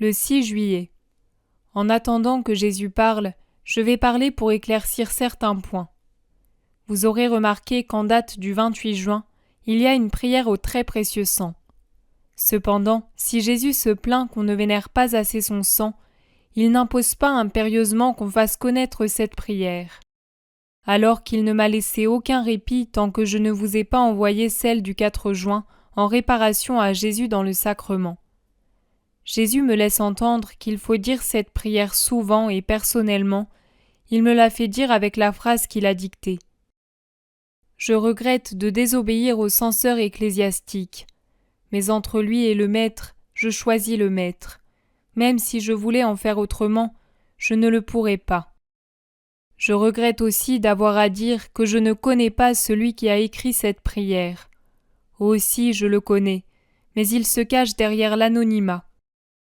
Le 6 juillet. En attendant que Jésus parle, je vais parler pour éclaircir certains points. Vous aurez remarqué qu'en date du 28 juin, il y a une prière au très précieux sang. Cependant, si Jésus se plaint qu'on ne vénère pas assez son sang, il n'impose pas impérieusement qu'on fasse connaître cette prière. Alors qu'il ne m'a laissé aucun répit tant que je ne vous ai pas envoyé celle du 4 juin en réparation à Jésus dans le sacrement. Jésus me laisse entendre qu'il faut dire cette prière souvent et personnellement. Il me l'a fait dire avec la phrase qu'il a dictée. Je regrette de désobéir au censeur ecclésiastique. Mais entre lui et le maître, je choisis le maître. Même si je voulais en faire autrement, je ne le pourrais pas. Je regrette aussi d'avoir à dire que je ne connais pas celui qui a écrit cette prière. Aussi je le connais, mais il se cache derrière l'anonymat.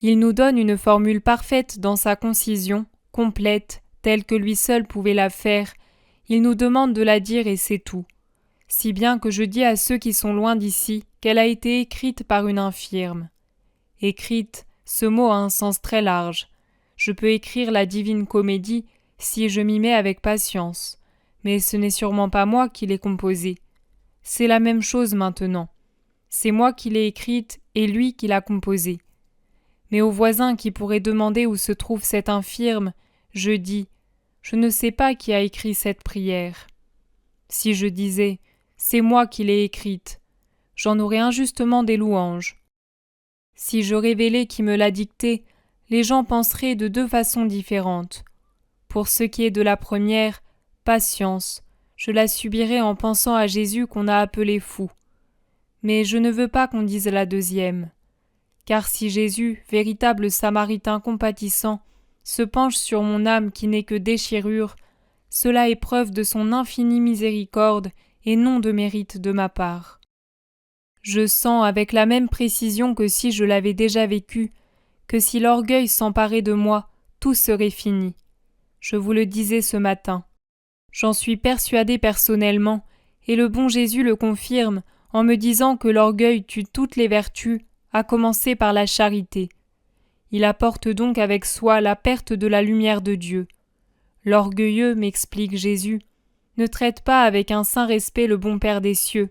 Il nous donne une formule parfaite dans sa concision, complète, telle que lui seul pouvait la faire. Il nous demande de la dire et c'est tout. Si bien que je dis à ceux qui sont loin d'ici qu'elle a été écrite par une infirme. Écrite, ce mot a un sens très large. Je peux écrire la Divine Comédie si je m'y mets avec patience, mais ce n'est sûrement pas moi qui l'ai composée. C'est la même chose maintenant. C'est moi qui l'ai écrite et lui qui l'a composée. Mais aux voisins qui pourraient demander où se trouve cette infirme, je dis « Je ne sais pas qui a écrit cette prière ». Si je disais « C'est moi qui l'ai écrite », j'en aurais injustement des louanges. Si je révélais qui me l'a dictée, les gens penseraient de deux façons différentes. Pour ce qui est de la première, patience, je la subirai en pensant à Jésus qu'on a appelé fou. Mais je ne veux pas qu'on dise la deuxième. Car si Jésus, véritable Samaritain compatissant, se penche sur mon âme qui n'est que déchirure, cela est preuve de son infinie miséricorde et non de mérite de ma part. Je sens avec la même précision que si je l'avais déjà vécu, que si l'orgueil s'emparait de moi, tout serait fini. Je vous le disais ce matin. J'en suis persuadée personnellement, et le bon Jésus le confirme en me disant que l'orgueil tue toutes les vertus, à commencer par la charité. Il apporte donc avec soi la perte de la lumière de Dieu. L'orgueilleux, m'explique Jésus, ne traite pas avec un saint respect le bon Père des cieux,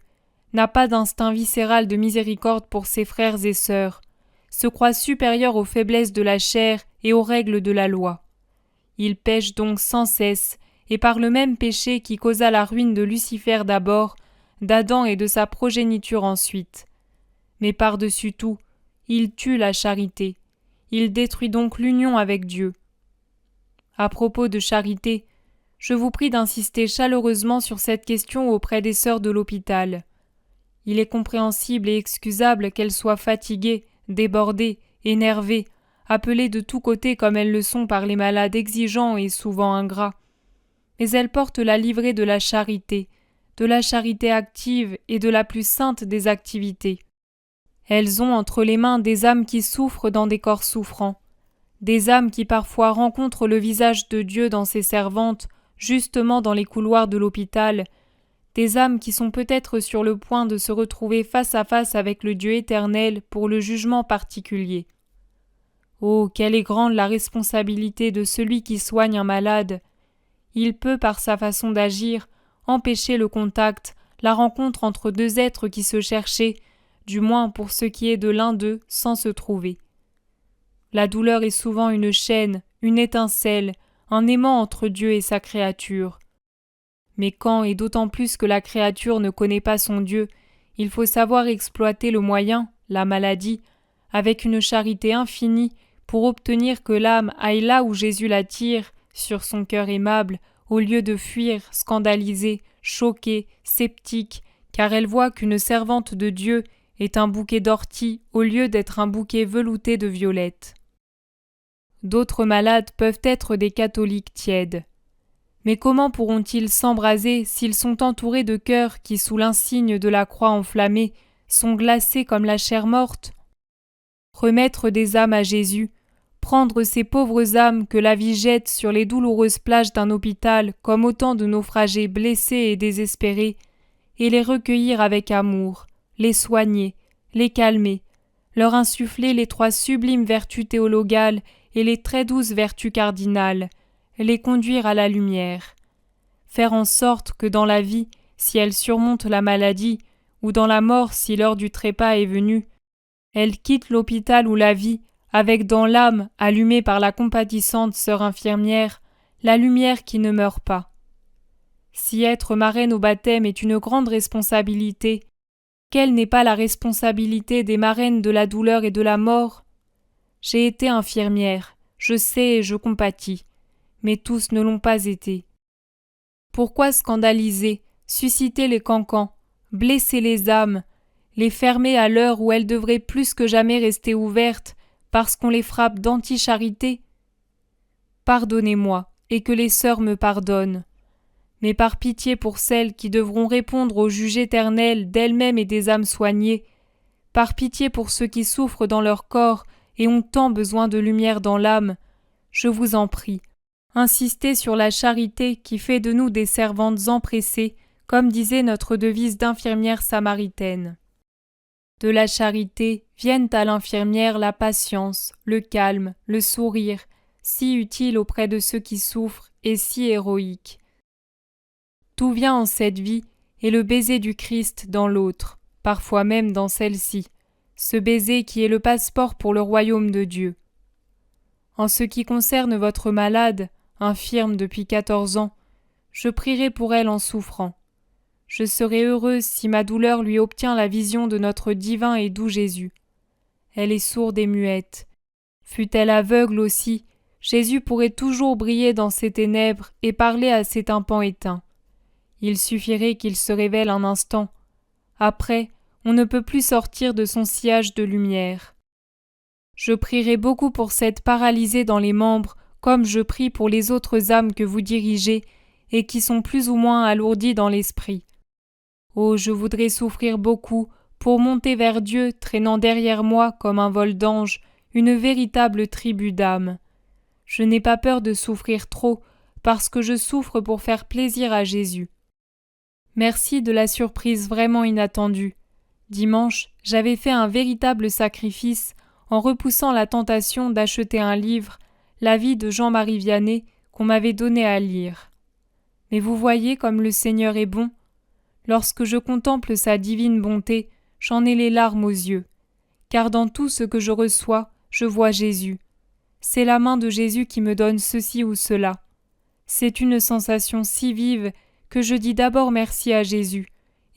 n'a pas d'instinct viscéral de miséricorde pour ses frères et sœurs, se croit supérieur aux faiblesses de la chair et aux règles de la loi. Il pêche donc sans cesse, et par le même péché qui causa la ruine de Lucifer d'abord, d'Adam et de sa progéniture ensuite. Mais par-dessus tout, il tue la charité. Il détruit donc l'union avec Dieu. À propos de charité, je vous prie d'insister chaleureusement sur cette question auprès des sœurs de l'hôpital. Il est compréhensible et excusable qu'elles soient fatiguées, débordées, énervées, appelées de tous côtés comme elles le sont par les malades exigeants et souvent ingrats. Mais elles portent la livrée de la charité active et de la plus sainte des activités. Elles ont entre les mains des âmes qui souffrent dans des corps souffrants, des âmes qui parfois rencontrent le visage de Dieu dans ses servantes, justement dans les couloirs de l'hôpital, des âmes qui sont peut-être sur le point de se retrouver face à face avec le Dieu éternel pour le jugement particulier. Oh, quelle est grande la responsabilité de celui qui soigne un malade! Il peut, par sa façon d'agir, empêcher le contact, la rencontre entre deux êtres qui se cherchaient, du moins pour ce qui est de l'un d'eux, sans se trouver. La douleur est souvent une chaîne, une étincelle, un aimant entre Dieu et sa créature. Mais quand, et d'autant plus que la créature ne connaît pas son Dieu, il faut savoir exploiter le moyen, la maladie, avec une charité infinie pour obtenir que l'âme aille là où Jésus l'attire, sur son cœur aimable, au lieu de fuir, scandalisée, choquée, sceptique, car elle voit qu'une servante de Dieu est un bouquet d'orties au lieu d'être un bouquet velouté de violettes. D'autres malades peuvent être des catholiques tièdes. Mais comment pourront-ils s'embraser s'ils sont entourés de cœurs qui, sous l'insigne de la croix enflammée, sont glacés comme la chair morte? Remettre des âmes à Jésus, prendre ces pauvres âmes que la vie jette sur les douloureuses plages d'un hôpital comme autant de naufragés blessés et désespérés, et les recueillir avec amour, les soigner, les calmer, leur insuffler les 3 sublimes vertus théologales et les très douces vertus cardinales, les conduire à la lumière. Faire en sorte que dans la vie, si elle surmonte la maladie, ou dans la mort si l'heure du trépas est venue, elle quitte l'hôpital ou la vie avec dans l'âme, allumée par la compatissante sœur infirmière, la lumière qui ne meurt pas. Si être marraine au baptême est une grande responsabilité, quelle n'est pas la responsabilité des marraines de la douleur et de la mort? J'ai été infirmière, je sais et je compatis, mais tous ne l'ont pas été. Pourquoi scandaliser, susciter les cancans, blesser les âmes, les fermer à l'heure où elles devraient plus que jamais rester ouvertes parce qu'on les frappe d'anti-charité? Pardonnez-moi, et que les sœurs me pardonnent. Mais par pitié pour celles qui devront répondre au juge éternel d'elles-mêmes et des âmes soignées, par pitié pour ceux qui souffrent dans leur corps et ont tant besoin de lumière dans l'âme, je vous en prie, insistez sur la charité qui fait de nous des servantes empressées, comme disait notre devise d'infirmière samaritaine. De la charité viennent à l'infirmière la patience, le calme, le sourire, si utiles auprès de ceux qui souffrent et si héroïques. Tout vient en cette vie et le baiser du Christ dans l'autre, parfois même dans celle-ci, ce baiser qui est le passeport pour le royaume de Dieu. En ce qui concerne votre malade, infirme depuis 14 ans, je prierai pour elle en souffrant. Je serai heureuse si ma douleur lui obtient la vision de notre divin et doux Jésus. Elle est sourde et muette. Fût-elle aveugle aussi, Jésus pourrait toujours briller dans ses ténèbres et parler à ses tympans éteints. Il suffirait qu'il se révèle un instant. Après, on ne peut plus sortir de son sillage de lumière. Je prierai beaucoup pour cette paralysée dans les membres, comme je prie pour les autres âmes que vous dirigez et qui sont plus ou moins alourdies dans l'esprit. Oh, je voudrais souffrir beaucoup pour monter vers Dieu, traînant derrière moi, comme un vol d'ange, une véritable tribu d'âmes. Je n'ai pas peur de souffrir trop, parce que je souffre pour faire plaisir à Jésus. Merci de la surprise vraiment inattendue. Dimanche, j'avais fait un véritable sacrifice en repoussant la tentation d'acheter un livre, La vie de Jean-Marie Vianney, qu'on m'avait donné à lire. Mais vous voyez comme le Seigneur est bon. Lorsque je contemple sa divine bonté, j'en ai les larmes aux yeux, car dans tout ce que je reçois, je vois Jésus. C'est la main de Jésus qui me donne ceci ou cela. C'est une sensation si vive que je dis d'abord merci à Jésus,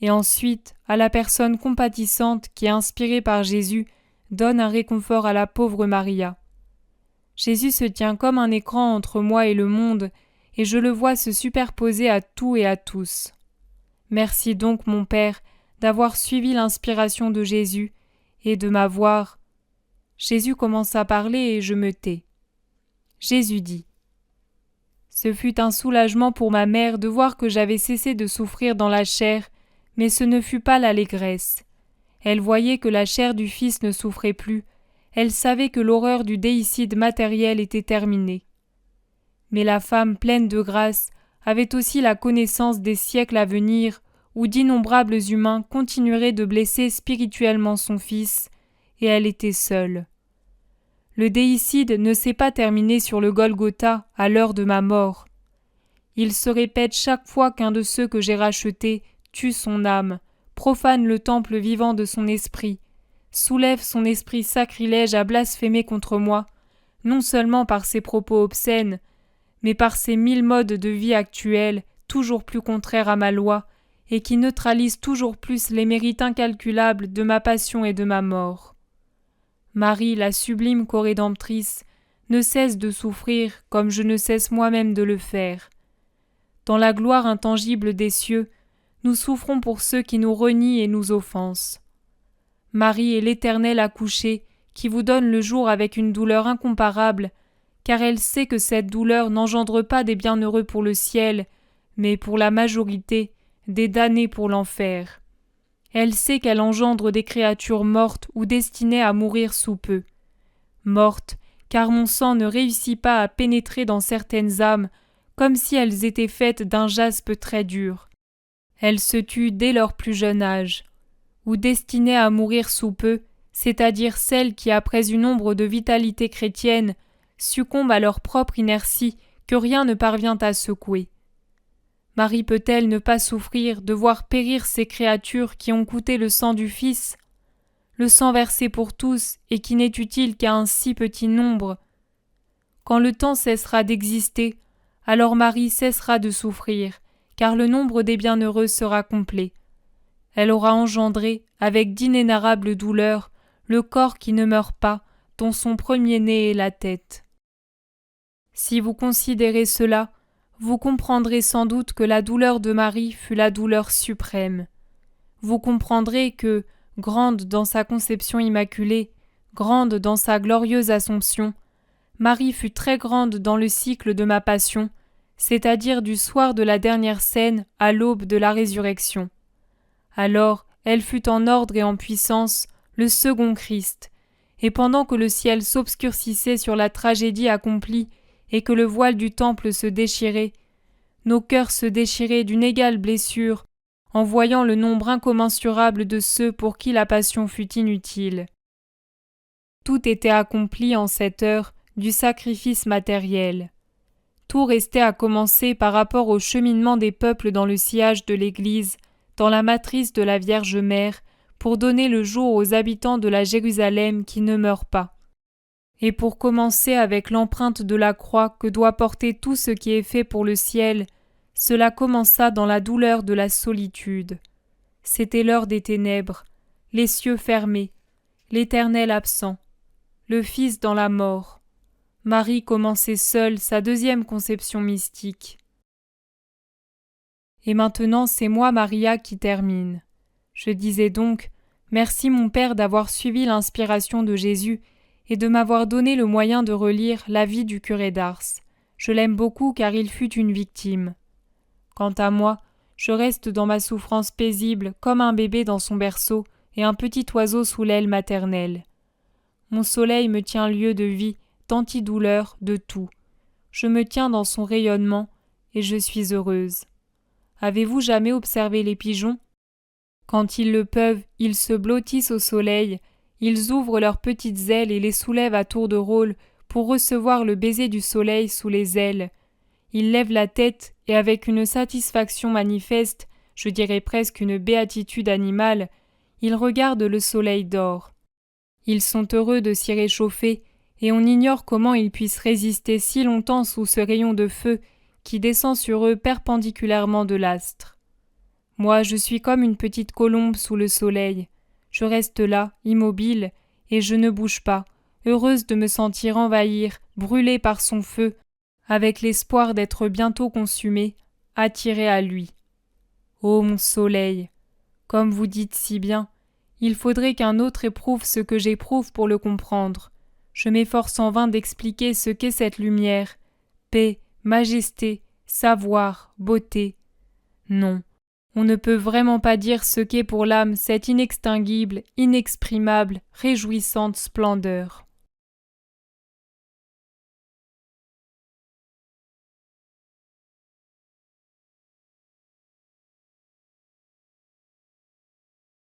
et ensuite à la personne compatissante qui, inspirée par Jésus, donne un réconfort à la pauvre Maria. Jésus se tient comme un écran entre moi et le monde, et je le vois se superposer à tout et à tous. Merci donc, mon Père, d'avoir suivi l'inspiration de Jésus et de m'avoir... Jésus commence à parler et je me tais. Jésus dit: Ce fut un soulagement pour ma mère de voir que j'avais cessé de souffrir dans la chair, mais ce ne fut pas l'allégresse. Elle voyait que la chair du Fils ne souffrait plus, elle savait que l'horreur du déicide matériel était terminée. Mais la femme pleine de grâce avait aussi la connaissance des siècles à venir où d'innombrables humains continueraient de blesser spirituellement son Fils, et elle était seule. Le déicide ne s'est pas terminé sur le Golgotha à l'heure de ma mort. Il se répète chaque fois qu'un de ceux que j'ai rachetés tue son âme, profane le temple vivant de son esprit, soulève son esprit sacrilège à blasphémer contre moi, non seulement par ses propos obscènes, mais par ces 1000 modes de vie actuels, toujours plus contraires à ma loi, et qui neutralisent toujours plus les mérites incalculables de ma passion et de ma mort. Marie, la sublime corédemptrice, ne cesse de souffrir comme je ne cesse moi-même de le faire. Dans la gloire intangible des cieux, nous souffrons pour ceux qui nous renient et nous offensent. Marie est l'Éternelle accouchée qui vous donne le jour avec une douleur incomparable, car elle sait que cette douleur n'engendre pas des bienheureux pour le ciel, mais pour la majorité, des damnés pour l'enfer. Elle sait qu'elle engendre des créatures mortes ou destinées à mourir sous peu. Mortes, car mon sang ne réussit pas à pénétrer dans certaines âmes, comme si elles étaient faites d'un jaspe très dur. Elles se tuent dès leur plus jeune âge. Ou destinées à mourir sous peu, c'est-à-dire celles qui, après une ombre de vitalité chrétienne, succombent à leur propre inertie que rien ne parvient à secouer. Marie peut-elle ne pas souffrir de voir périr ces créatures qui ont coûté le sang du Fils, le sang versé pour tous et qui n'est utile qu'à un si petit nombre? Quand le temps cessera d'exister, alors Marie cessera de souffrir, car le nombre des bienheureux sera complet. Elle aura engendré, avec d'inénarrables douleurs, le corps qui ne meurt pas, dont son premier-né est la tête. Si vous considérez cela, vous comprendrez sans doute que la douleur de Marie fut la douleur suprême. Vous comprendrez que, grande dans sa conception immaculée, grande dans sa glorieuse Assomption, Marie fut très grande dans le cycle de ma passion, c'est-à-dire du soir de la dernière scène à l'aube de la résurrection. Alors, elle fut en ordre et en puissance, le second Christ, et pendant que le ciel s'obscurcissait sur la tragédie accomplie et que le voile du temple se déchirait, nos cœurs se déchiraient d'une égale blessure en voyant le nombre incommensurable de ceux pour qui la passion fut inutile. Tout était accompli en cette heure du sacrifice matériel. Tout restait à commencer par rapport au cheminement des peuples dans le sillage de l'Église, dans la matrice de la Vierge Mère, pour donner le jour aux habitants de la Jérusalem qui ne meurent pas. Et pour commencer avec l'empreinte de la croix que doit porter tout ce qui est fait pour le ciel, cela commença dans la douleur de la solitude. C'était l'heure des ténèbres, les cieux fermés, l'Éternel absent, le Fils dans la mort. Marie commençait seule sa deuxième conception mystique. Et maintenant c'est moi, Maria, qui termine. Je disais donc, merci mon Père d'avoir suivi l'inspiration de Jésus et de m'avoir donné le moyen de relire la vie du curé d'Ars. Je l'aime beaucoup car il fut une victime. Quant à moi, je reste dans ma souffrance paisible comme un bébé dans son berceau et un petit oiseau sous l'aile maternelle. Mon soleil me tient lieu de vie, d'antidouleur, de tout. Je me tiens dans son rayonnement et je suis heureuse. Avez-vous jamais observé les pigeons? Quand ils le peuvent, ils se blottissent au soleil, ils ouvrent leurs petites ailes et les soulèvent à tour de rôle pour recevoir le baiser du soleil sous les ailes. Ils lèvent la tête et avec une satisfaction manifeste, je dirais presque une béatitude animale, ils regardent le soleil d'or. Ils sont heureux de s'y réchauffer et on ignore comment ils puissent résister si longtemps sous ce rayon de feu qui descend sur eux perpendiculairement de l'astre. Moi, je suis comme une petite colombe sous le soleil. Je reste là, immobile, et je ne bouge pas, heureuse de me sentir envahir, brûlée par son feu, avec l'espoir d'être bientôt consumée, attirée à lui. Ô mon soleil, comme vous dites si bien, il faudrait qu'un autre éprouve ce que j'éprouve pour le comprendre. Je m'efforce en vain d'expliquer ce qu'est cette lumière, paix, majesté, savoir, beauté. Non, on ne peut vraiment pas dire ce qu'est pour l'âme cette inextinguible, inexprimable, réjouissante splendeur.